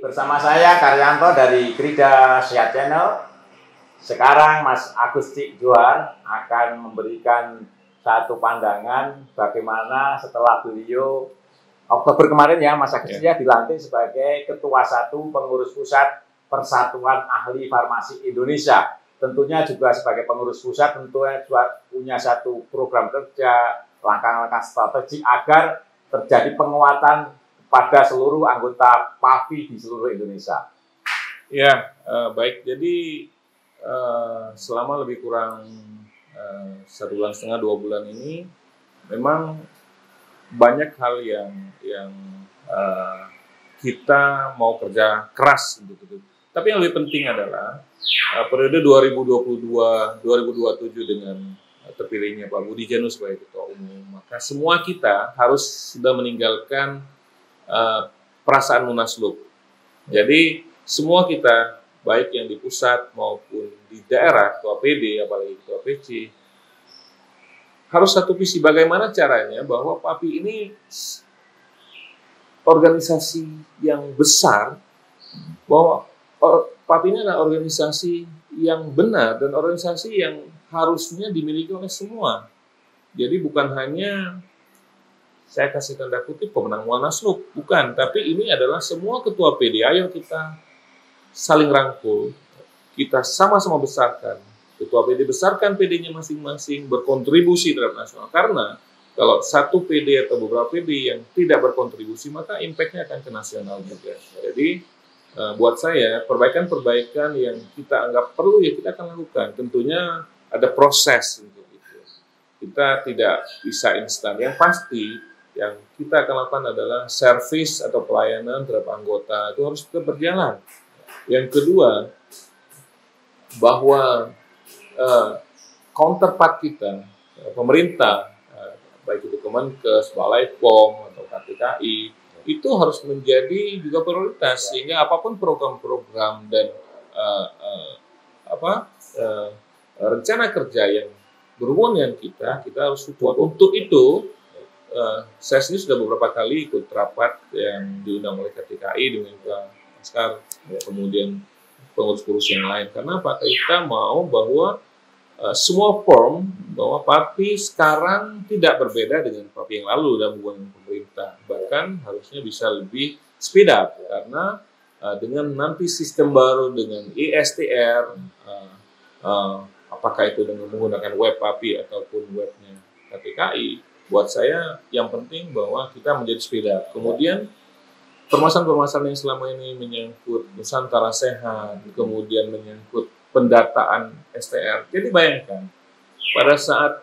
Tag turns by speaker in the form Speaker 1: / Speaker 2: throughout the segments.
Speaker 1: bersama saya Karyanto dari Krida Sehat Channel. Sekarang Mas Agustik Johar akan memberikan satu pandangan bagaimana setelah beliau Oktober kemarin ya Mas Agustik ya dilantik sebagai Ketua 1 Pengurus Pusat Persatuan Ahli Farmasi Indonesia. Tentunya juga sebagai pengurus pusat tentunya juga punya satu program kerja, langkah-langkah strategi agar terjadi penguatan pada seluruh anggota PAVI di seluruh Indonesia.
Speaker 2: Ya, baik. Jadi selama lebih kurang 1,5 bulan, 2 bulan ini, memang banyak hal yang kita mau kerja keras untuk itu. Tapi yang lebih penting adalah periode 2022-2027 dengan terpilihnya Pak Budi Janus sebagai Ketua Umum, maka semua kita harus sudah meninggalkan perasaan munaslup. Jadi semua kita, baik yang di pusat maupun di daerah, Ketua PD, apalagi Ketua PC, harus satu visi bagaimana caranya bahwa PAVI ini organisasi yang besar, bahwa PAVI ini adalah organisasi yang benar dan organisasi yang harusnya dimiliki oleh semua. Jadi bukan hanya saya kasih tanda kutip pemenang Munaslup, bukan. Tapi ini adalah semua ketua PD. Ayo kita saling rangkul, kita sama-sama besarkan. Ketua PD besarkan PD-nya masing-masing, berkontribusi terhadap nasional. Karena kalau satu PD atau beberapa PD yang tidak berkontribusi, maka impact-nya akan ke nasional juga. Jadi buat saya, perbaikan-perbaikan yang kita anggap perlu ya kita akan lakukan. Tentunya ada proses untuk itu. Kita tidak bisa instan. Yang pasti, yang kita akan lakukan adalah servis atau pelayanan terhadap anggota itu harus tetap berjalan. Yang kedua, bahwa counterpart kita, pemerintah, baik itu Kemenkes, Balai POM atau KTKI, itu harus menjadi juga prioritas sehingga apapun program-program dan rencana kerja yang berhubungan dengan kita harus support. Untuk itu saya sendiri sudah beberapa kali ikut rapat yang diundang oleh KTKI dengan Pak Askar, kemudian pengurus-pengurus yang lain. Karena apa? Kita mau bahwa semua form bahwa PAVI sekarang tidak berbeda dengan PAVI yang lalu dalam hubungan pemerintah. Bahkan harusnya bisa lebih speed up karena dengan nanti sistem baru dengan ISTR, apakah itu dengan menggunakan web PAVI ataupun webnya KTKI. Buat saya yang penting bahwa kita menjadi speed up. Kemudian permasalahan-permasalahan yang selama ini menyangkut Nusantara Sehat, kemudian menyangkut pendataan STR. Jadi bayangkan pada saat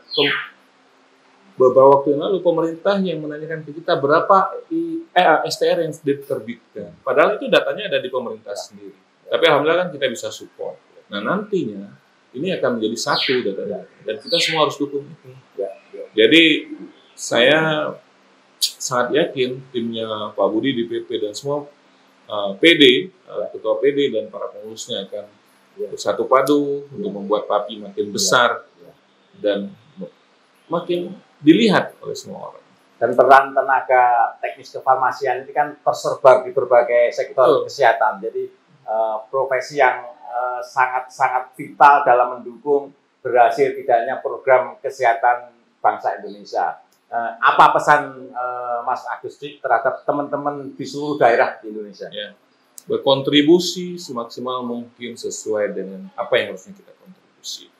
Speaker 2: beberapa waktu yang lalu pemerintah yang menanyakan ke kita berapa STR yang diterbitkan. Padahal itu datanya ada di pemerintah sendiri. Tapi alhamdulillah kan kita bisa support. Nah nantinya ini akan menjadi satu datanya dan kita semua harus dukung itu. Jadi saya sangat yakin timnya Pak Budi di PP dan semua PD, ketua PD dan para pengurusnya akan bersatu padu untuk membuat PAVI makin besar dan makin dilihat oleh semua orang.
Speaker 1: Dan peran tenaga teknis kefarmasian ini kan tersebar di berbagai sektor kesehatan. Jadi profesi yang sangat-sangat vital dalam mendukung berhasil tidaknya program kesehatan bangsa Indonesia. Apa pesan Mas Agustik terhadap teman-teman di seluruh daerah di Indonesia?
Speaker 2: Ya, berkontribusi semaksimal mungkin sesuai dengan apa yang harusnya kita kontribusi.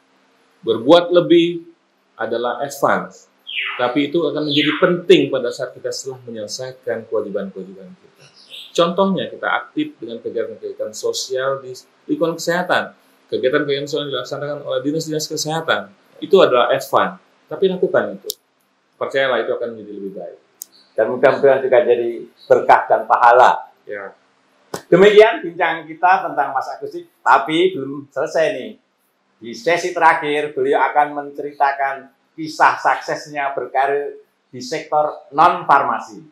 Speaker 2: Berbuat lebih adalah advance, tapi itu akan menjadi penting pada saat kita setelah menyelesaikan kewajiban-kewajiban kita. Contohnya kita aktif dengan kegiatan-kegiatan sosial di lingkungan kesehatan. Kegiatan-kegiatan sosial yang dilaksanakan oleh dinas-dinas kesehatan itu adalah advance. Tapi lakukan itu. Percayalah itu akan menjadi lebih baik.
Speaker 1: Dan mudah-mudahan juga jadi berkah dan pahala.
Speaker 2: Ya.
Speaker 1: Demikian bincang kita tentang Mas Agustik, tapi belum selesai nih. Di sesi terakhir, beliau akan menceritakan kisah suksesnya berkarir di sektor non-farmasi.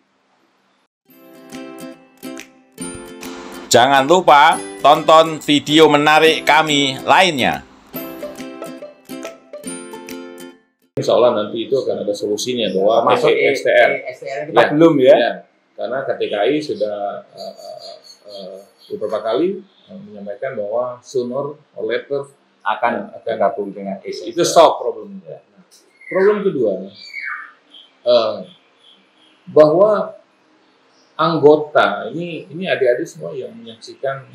Speaker 3: Jangan lupa tonton video menarik kami lainnya.
Speaker 2: Insya Allah nanti itu akan ada solusinya bahwa
Speaker 1: masuk
Speaker 2: STR.
Speaker 1: STR kita belum ya.
Speaker 2: Karena KTKI sudah beberapa kali menyampaikan bahwa sooner or later
Speaker 1: akan gabung dengan ACE.
Speaker 2: itu solve problemnya. Nah, problem kedua, bahwa anggota ini adik-adik semua yang menyaksikan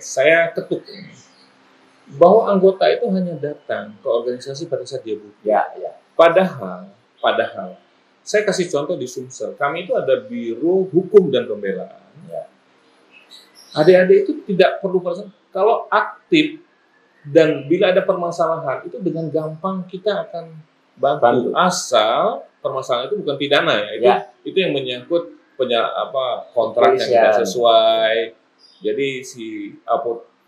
Speaker 2: saya ketuk ini, bahwa anggota itu hanya datang ke organisasi pada saat dia butuh.
Speaker 1: Ya, ya.
Speaker 2: Padahal saya kasih contoh di Sumsel, kami itu ada Biro Hukum dan Pembelaan.
Speaker 1: Ya.
Speaker 2: Adik-adik itu tidak perlu kalau aktif dan bila ada permasalahan itu dengan gampang kita akan bantu. Asal permasalahan itu bukan pidana ya, itu yang menyangkut kontrak yang tidak sesuai. Jadi si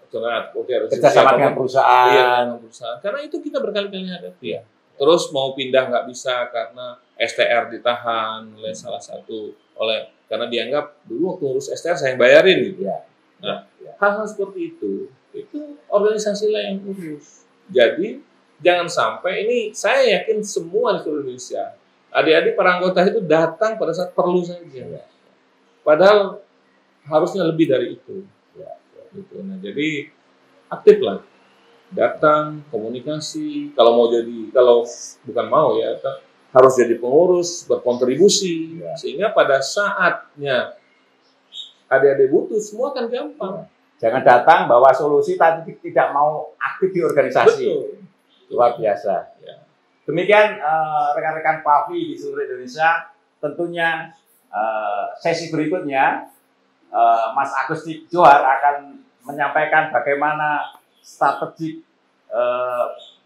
Speaker 1: kerjasama dengan perusahaan.
Speaker 2: Iya, dengan perusahaan. Karena itu kita berkali-kali hadapi ya. Terus mau pindah nggak bisa karena STR ditahan oleh salah satu karena dianggap dulu waktu ngurus STR saya yang bayarin gitu.
Speaker 1: Ya.
Speaker 2: Nah, hal-hal seperti itu organisasi lah yang urus. Jadi jangan sampai ini, saya yakin semua di seluruh Indonesia adik-adik para anggota itu datang pada saat perlu saja. Padahal harusnya lebih dari itu. Gitu. Nah, jadi aktiflah, datang, komunikasi. Kalau bukan mau ya, harus jadi pengurus, berkontribusi, sehingga pada saatnya adik-adik butuh, semua akan gampang.
Speaker 1: Jangan datang bawa solusi tapi tidak mau aktif di organisasi.
Speaker 2: Betul.
Speaker 1: Luar biasa. Ya. Demikian rekan-rekan PAVI di seluruh Indonesia. Tentunya sesi berikutnya Mas Agustik Johar akan menyampaikan bagaimana strategi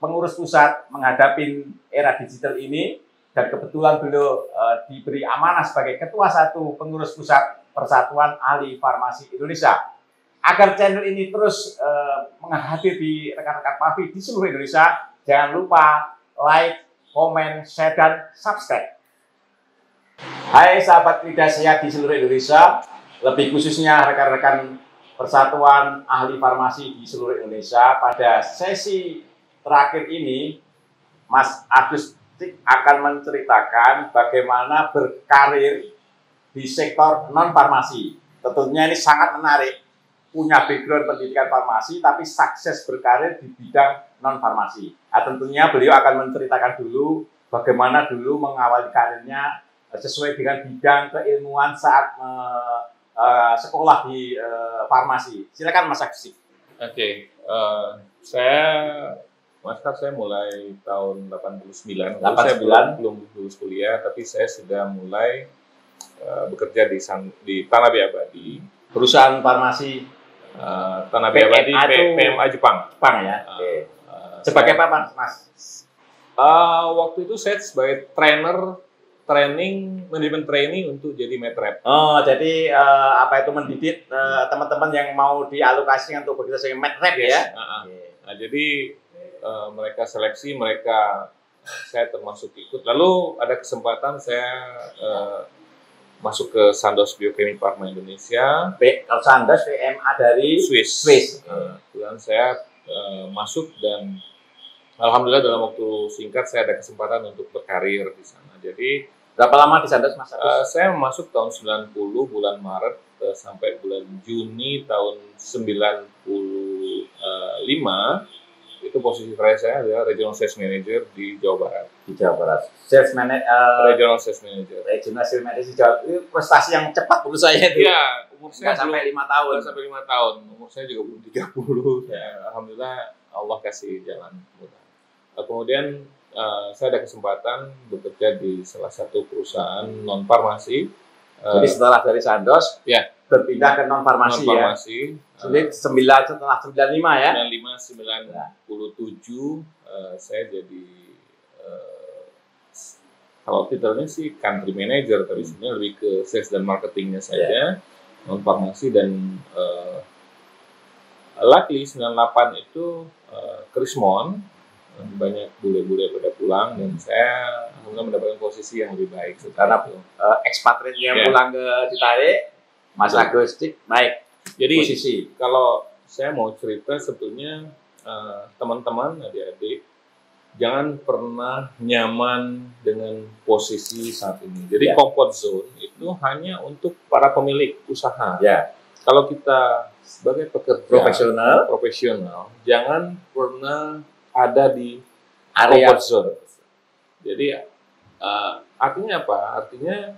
Speaker 1: pengurus pusat menghadapi era digital ini, dan kebetulan beliau diberi amanah sebagai Ketua 1 Pengurus Pusat Persatuan Ahli Farmasi Indonesia. Agar channel ini terus menghadir di rekan-rekan PAVI di seluruh Indonesia, jangan lupa like, komen, share, dan subscribe. Hai sahabat lidah sehat di seluruh Indonesia, lebih khususnya rekan-rekan Persatuan Ahli Farmasi di seluruh Indonesia, pada sesi terakhir ini Mas Agustik akan menceritakan bagaimana berkarir di sektor non-farmasi. Tentunya ini sangat menarik, punya background pendidikan farmasi tapi sukses berkarir di bidang non-farmasi. Nah, tentunya beliau akan menceritakan dulu bagaimana dulu mengawali karirnya sesuai dengan bidang keilmuan saat sekolah di farmasi. Silakan Mas Agustik.
Speaker 2: Oke, saya mulai tahun 89. Saya belum lulus kuliah, tapi saya sudah mulai bekerja di Tanabe Abadi.
Speaker 1: Perusahaan farmasi
Speaker 2: Tanabe Abadi PMA Jepang.
Speaker 1: Jepang ya. Sebagai apa Mas?
Speaker 2: Waktu itu saya sebagai manajemen training untuk jadi medrep.
Speaker 1: Oh, jadi apa itu mendidik teman-teman yang mau dialokasikan untuk bekerja sebagai medrep ya?
Speaker 2: Nah, jadi mereka seleksi, saya termasuk ikut. Lalu ada kesempatan saya masuk ke Sandoz Biokemi Pharma Indonesia.
Speaker 1: Kalau Sandoz PMA dari
Speaker 2: Swiss. Kemudian saya masuk dan alhamdulillah dalam waktu singkat saya ada kesempatan untuk berkarir di sana. Jadi
Speaker 1: berapa lama di Sandoz Mas?
Speaker 2: Saya masuk tahun 90 bulan Maret sampai bulan Juni tahun 95. Itu posisi terakhir saya adalah Regional Sales Manager di Jawa Barat.
Speaker 1: Di Jawa Barat. Sales Manager.
Speaker 2: Regional Sales Manager.
Speaker 1: Regional Sales Manager di Jawa. Itu prestasi yang cepat menurut saya itu.
Speaker 2: Iya, umur saya
Speaker 1: sampai 5 tahun.
Speaker 2: Sampai 5 tahun. Umur saya juga belum 30. Ya, alhamdulillah Allah kasih jalan mudah. Kemudian saya ada kesempatan bekerja di salah satu perusahaan non farmasi.
Speaker 1: Jadi setelah dari Sandoz,
Speaker 2: ya,
Speaker 1: berpindah ke non farmasi ya. Jadi setelah 95 ya.
Speaker 2: 97 saya jadi kalau titelnya sih country manager, tapi sebenarnya lebih ke sales dan marketingnya saja, non farmasi. Dan luckily 98 itu Krismon, banyak bule-bule pada pulang dan saya alhamdulillah mendapatkan posisi yang lebih baik
Speaker 1: karena ekspatriat yang pulang ke ditarik. Mas Agustik naik.
Speaker 2: Jadi
Speaker 1: posisi.
Speaker 2: Kalau saya mau cerita sebetulnya teman-teman, adik-adik, jangan pernah nyaman dengan posisi saat ini. Jadi comfort zone itu hanya untuk para pemilik usaha.
Speaker 1: Ya.
Speaker 2: kalau kita sebagai pekerja
Speaker 1: profesional,
Speaker 2: jangan pernah ada di
Speaker 1: area
Speaker 2: comfort zone. Jadi artinya apa? Artinya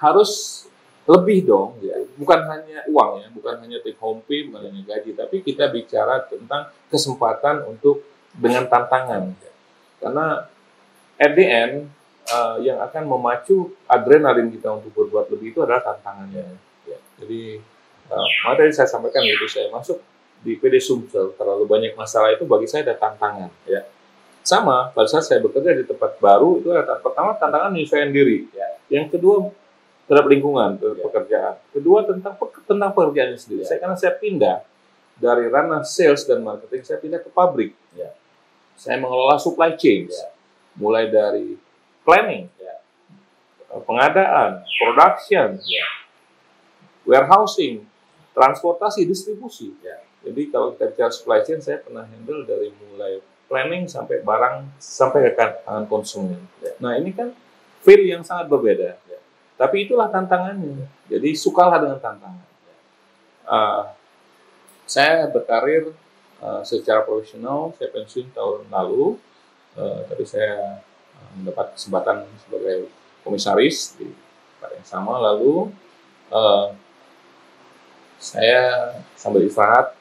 Speaker 2: harus lebih dong, ya. Bukan hanya uang ya, bukan hanya take home pay, bukan hanya gaji, tapi kita bicara tentang kesempatan untuk dengan tantangan. Karena at the end yang akan memacu adrenalin kita untuk berbuat lebih itu adalah tantangannya. Ya. Jadi tadi saya sampaikan gitu, saya masuk di PD Sumsel, terlalu banyak masalah itu bagi saya ada tantangan. Ya. Sama, pada saat saya bekerja di tempat baru, itu ada pertama tantangan menyesuaikan diri. Ya. Yang kedua, terhadap lingkungan, terhadap pekerjaan. Kedua, tentang pekerjaan sendiri. Karena saya pindah dari ranah sales dan marketing, saya pindah ke pabrik. Ya. Saya mengelola supply chain. Ya. Mulai dari planning, pengadaan, production, warehousing, transportasi, distribusi. Jadi kalau kita bicara supply chain, saya pernah handle dari mulai planning sampai barang sampai ke tangan konsumen. Nah ini kan field yang sangat berbeda. Tapi itulah tantangannya. Jadi sukalah dengan tantangan. Saya berkarir secara profesional. Saya pensiun tahun lalu. Tapi saya mendapat kesempatan sebagai komisaris di tempat yang sama. Lalu saya sambil istirahat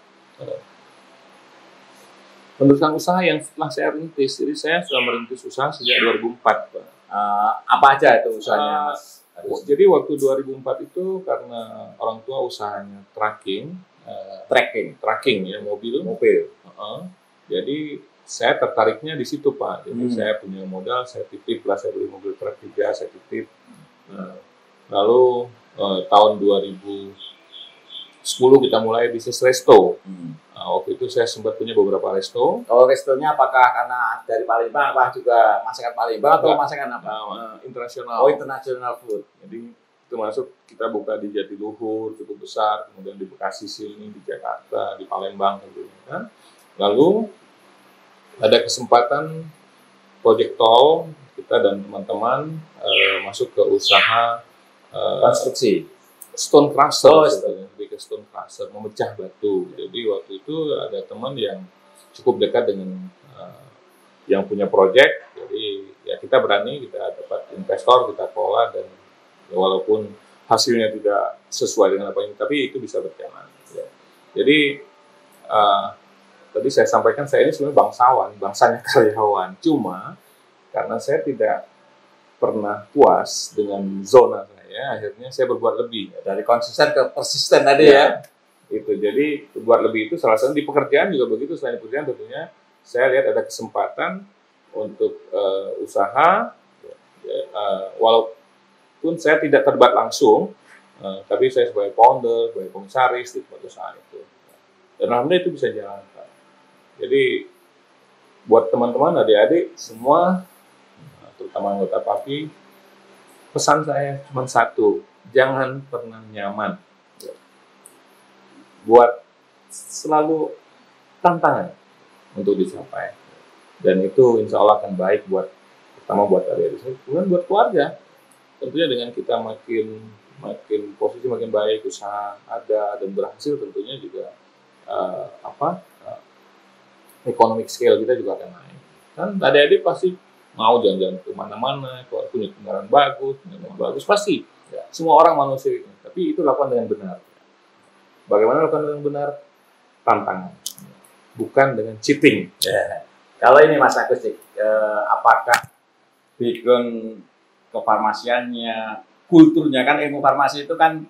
Speaker 2: meneruskan usaha yang setelah saya rintis. Jadi saya sudah merintis usaha sejak 2004.
Speaker 1: Apa aja itu usahanya, Mas?
Speaker 2: Jadi waktu 2004 itu karena orang tua usahanya tracking ya, mobil. Jadi saya tertariknya di situ, Pak. Jadi saya punya modal, saya titip lah, saya beli mobil truk 3, saya titip. Lalu tahun 2010 kita mulai bisnis resto. Waktu itu saya sempat punya beberapa resto.
Speaker 1: Kalau restonya apakah karena dari Palembang, apa juga masakan Palembang atau masakan apa?
Speaker 2: Internasional.
Speaker 1: Oh, international food.
Speaker 2: Jadi termasuk kita buka di Jatiluhur cukup besar, kemudian di Bekasi sini, di Jakarta, di Palembang tentunya kan. Lalu ada kesempatan project tol, kita dan teman-teman masuk ke usaha
Speaker 1: konstruksi.
Speaker 2: Stone crusher, lebih ke stone crusher, memecah batu. Jadi waktu itu ada teman yang cukup dekat dengan yang punya project, jadi ya kita berani, kita dapat investor, kita kelola, dan ya, walaupun hasilnya tidak sesuai dengan apa yang, tapi itu bisa berjalan. Ya. Jadi tadi saya sampaikan, saya ini sebenarnya bangsawan, bangsanya karyawan. Cuma karena saya tidak pernah puas dengan zona saya, akhirnya saya berbuat lebih.
Speaker 1: Dari konsisten ke persisten tadi ya.
Speaker 2: Itu jadi berbuat lebih itu salah satu di pekerjaan juga begitu. Selain pekerjaan tentunya saya lihat ada kesempatan untuk usaha, walaupun saya tidak terlibat langsung, tapi saya sebagai founder, sebagai komisaris di tempat usaha itu. Dan alhamdulillah itu bisa jalan. Jadi buat teman-teman, adik-adik semua, terutama anggota PAPI, pesan saya cuma satu, jangan pernah nyaman. Buat selalu tantangan untuk dicapai. Dan itu insya Allah akan baik buat, pertama buat adik-adik saya, kemudian buat keluarga. Tentunya dengan kita makin posisi makin baik, usaha ada dan berhasil, tentunya juga economic scale kita juga akan naik. Kan adik-adik pasti mau jalan-jalan ke mana-mana, kalau punya kendaraan bagus, pasti. Ya. Semua orang manusia, tapi itu lakukan dengan benar. Bagaimana lakukan dengan benar? Tantangan, bukan dengan cheating.
Speaker 1: Ya. Kalau ini Mas Agus, apakah background kefarmasiannya, kulturnya, kan ilmu farmasi itu kan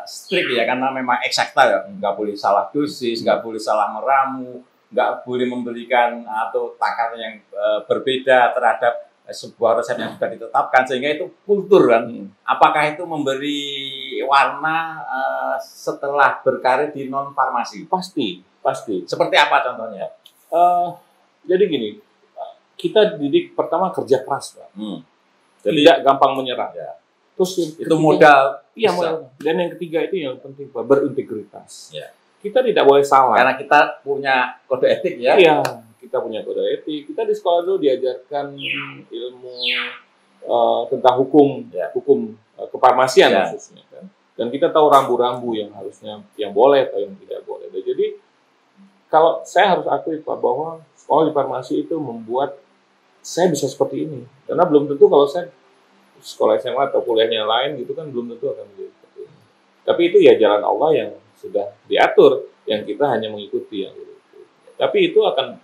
Speaker 1: strict ya, karena memang eksakta ya, nggak boleh salah dosis, nggak boleh salah meramu, nggak boleh memberikan atau takaran yang berbeda terhadap sebuah resep yang sudah ditetapkan, sehingga itu kultur kan. Apakah itu memberi warna setelah berkarir di non farmasi?
Speaker 2: Pasti.
Speaker 1: Seperti apa contohnya?
Speaker 2: Jadi gini, kita didik pertama kerja keras, Pak. Tidak gampang menyerah. Ya. Terus
Speaker 1: itu modal.
Speaker 2: Iya, modal. Dan yang ketiga itu yang penting, Pak, berintegritas.
Speaker 1: Ya.
Speaker 2: Kita tidak boleh salah.
Speaker 1: Karena kita punya kode etik ya.
Speaker 2: Iya, kita punya kode etik. Kita di sekolah dulu diajarkan ilmu tentang hukum kefarmasian khususnya kan. Dan kita tahu rambu-rambu yang harusnya, yang boleh atau yang tidak boleh. Dan jadi kalau saya harus akui Pak bahwa sekolah di farmasi itu membuat saya bisa seperti ini. Karena belum tentu kalau saya sekolah SMA atau kuliahnya lain gitu kan belum tentu akan menjadi seperti ini. Tapi itu ya jalan Allah yang sudah diatur, yang kita hanya mengikuti yang itu. Tapi itu akan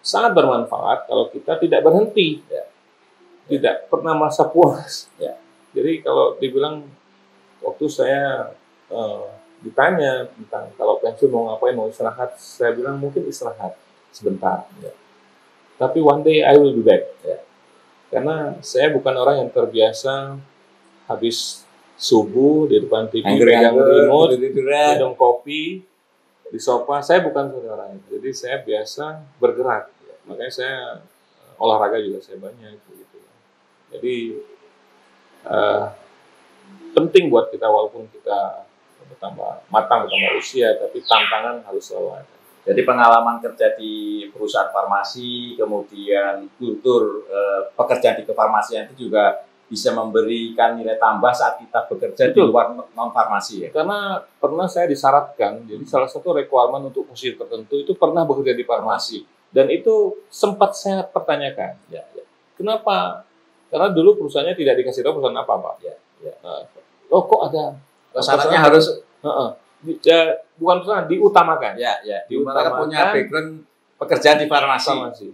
Speaker 2: sangat bermanfaat kalau kita tidak berhenti, tidak pernah merasa puas. Jadi kalau dibilang waktu saya ditanya tentang kalau pensiun mau ngapain, mau istirahat, saya bilang mungkin istirahat sebentar. Tapi one day I will be back. Karena saya bukan orang yang terbiasa habis subuh di depan TV, pegang remote, minum kopi di sofa. Saya bukan orang itu. Jadi saya biasa bergerak. Makanya saya olahraga juga saya banyak. Gitu. Jadi penting buat kita walaupun kita bertambah matang, bertambah usia, tapi tantangan harus selalu ada.
Speaker 1: Jadi pengalaman kerja di perusahaan farmasi, kemudian kultur pekerjaan di kefarmasian itu juga bisa memberikan nilai tambah saat kita bekerja di luar non-farmasi ya?
Speaker 2: Karena pernah saya disyaratkan, jadi salah satu requirement untuk posisi tertentu itu pernah bekerja di farmasi. Dan itu sempat saya pertanyakan. Kenapa? Karena dulu perusahaannya tidak dikasih tahu perusahaan apa, Pak. Loh kok ada?
Speaker 1: Syaratnya harus
Speaker 2: bukan perusahaan, diutamakan.
Speaker 1: Diutamakan punya background pekerjaan di farmasi.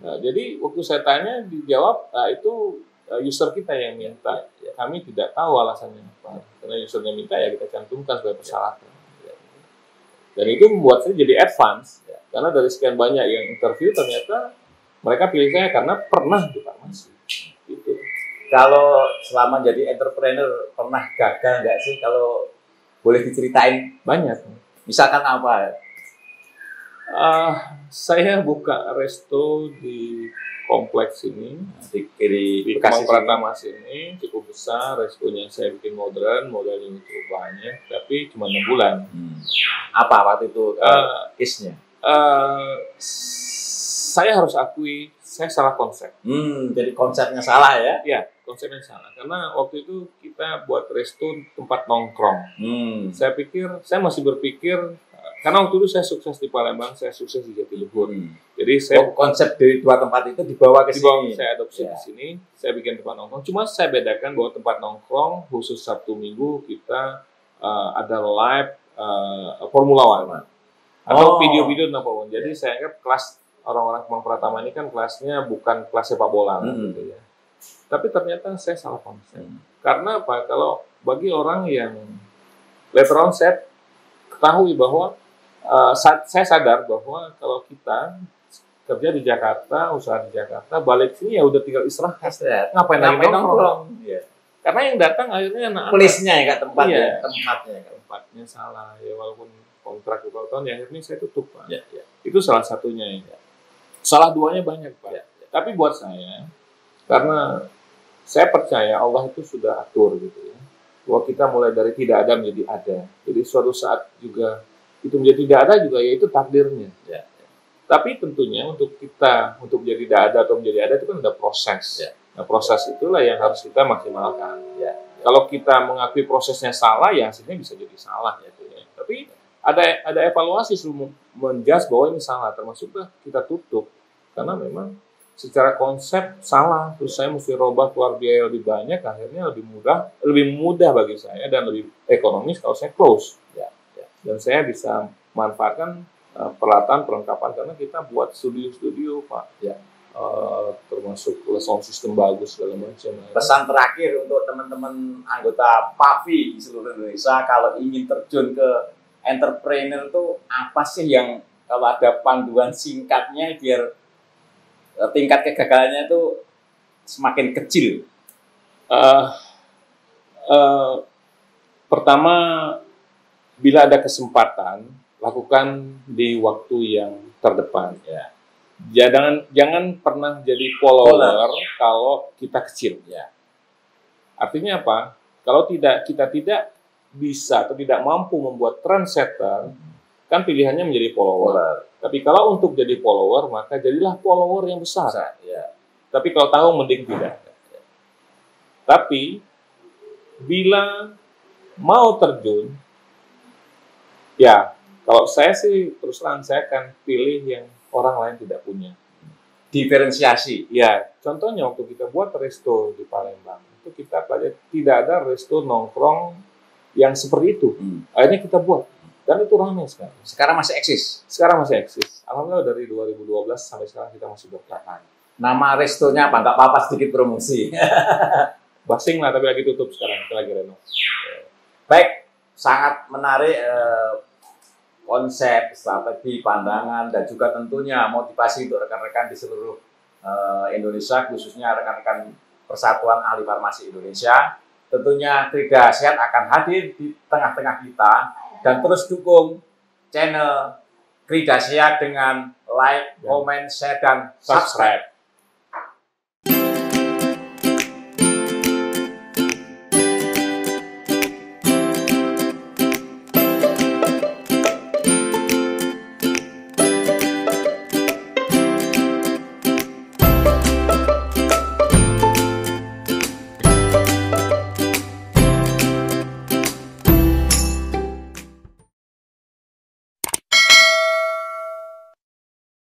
Speaker 2: Nah, jadi waktu saya tanya dijawab, itu user kita yang minta. Kami tidak tahu alasannya apa. Karena usernya minta ya kita cantumkan sebagai persyaratan. Dan itu membuat saya jadi advance. Karena dari sekian banyak yang interview ternyata mereka pilih saya karena pernah di farmasi. Gitu.
Speaker 1: Kalau selama jadi entrepreneur pernah gagal nggak sih? Kalau boleh diceritain?
Speaker 2: Banyak.
Speaker 1: Misalkan apa?
Speaker 2: Saya buka resto di kompleks ini,
Speaker 1: di
Speaker 2: Kemang Pratama sini cukup besar. Restonya saya bikin modern, modalnya cukup banyak, tapi cuma 6 bulan.
Speaker 1: Apa waktu itu case-nya?
Speaker 2: Saya harus akui, saya salah konsep.
Speaker 1: Jadi konsepnya salah ya?
Speaker 2: Iya, konsepnya salah. Karena waktu itu kita buat resto tempat nongkrong. Saya masih berpikir, karena waktu itu saya sukses di Palembang, saya sukses di Jatiluhur. Jadi saya
Speaker 1: konsep dari dua tempat itu dibawa ke sini.
Speaker 2: Saya adopsi di sini, saya bikin tempat nongkrong. Cuma saya bedakan bahwa tempat nongkrong khusus Sabtu Minggu kita ada live Formula One atau video-video tentang Formula One. Jadi saya anggap kelas orang-orang Kemang Pratama ini kan kelasnya bukan kelas sepak bola, gitu ya. Tapi ternyata saya salah konsep. Karena apa? Kalau bagi orang yang later on saya ketahui bahwa saya sadar bahwa kalau kita kerja di Jakarta, usaha di Jakarta, balik sini ya udah tinggal istirahat. Ngapain lagi nongkrong? Karena yang datang akhirnya anak-anak.
Speaker 1: Place-nya ya, nggak tempatnya.
Speaker 2: Tempatnya salah ya, walaupun kontrak beberapa tahun, ya akhirnya saya tutup, Pak. Itu salah satunya ya. Salah duanya banyak, Pak. Tapi buat saya, karena saya percaya Allah itu sudah atur gitu ya, bahwa kita mulai dari tidak ada menjadi ada. Jadi suatu saat juga itu menjadi tidak ada juga ya itu takdirnya. Tapi tentunya untuk kita untuk menjadi tidak ada atau menjadi ada itu kan ada proses. Nah, proses itulah yang harus kita maksimalkan. Kalau kita mengakui prosesnya salah, ya hasilnya bisa jadi salah ya. Tapi ada evaluasi sebelum menjudge bahwa ini salah, termasuklah kita tutup karena memang secara konsep salah, terus saya mesti robah keluar biaya lebih banyak, akhirnya lebih mudah bagi saya dan lebih ekonomis kalau saya close. Dan saya bisa manfaatkan peralatan perlengkapan karena kita buat studio Pak, termasuk sound system bagus segala macam.
Speaker 1: Pesan terakhir untuk teman-teman anggota PAVI di seluruh Indonesia kalau ingin terjun ke entrepreneur itu apa sih yang kalau ada panduan singkatnya biar tingkat kegagalannya itu semakin kecil?
Speaker 2: Pertama, bila ada kesempatan, lakukan di waktu yang terdepan. Jangan pernah jadi follower kalau kita kecil. Artinya apa? Kalau kita tidak bisa atau tidak mampu membuat trendsetter, kan pilihannya menjadi follower. Tapi kalau untuk jadi follower, maka jadilah follower yang besar. Tapi kalau tahu, mending tidak. Tapi bila mau terjun, ya kalau saya sih terus terang saya akan pilih yang orang lain tidak punya.
Speaker 1: Diferensiasi.
Speaker 2: Ya, contohnya waktu kita buat resto di Palembang, itu kita pelajari tidak ada resto nongkrong yang seperti itu. Akhirnya kita buat, dan itu ramai sekali.
Speaker 1: Sekarang masih eksis.
Speaker 2: Sekarang masih eksis. Alhamdulillah dari 2012 sampai sekarang kita masih bertahan.
Speaker 1: Nama restonya apa? Nggak apa-apa sedikit promosi.
Speaker 2: Basing lah, tapi lagi tutup sekarang. Kita lagi renov.
Speaker 1: Baik, sangat menarik konsep, strategi, pandangan, dan juga tentunya motivasi untuk rekan-rekan di seluruh Indonesia, khususnya rekan-rekan Persatuan Ahli Farmasi Indonesia. Tentunya Krida Sehat akan hadir di tengah-tengah kita, dan terus dukung channel Krida Sehat dengan like, comment, share, dan subscribe.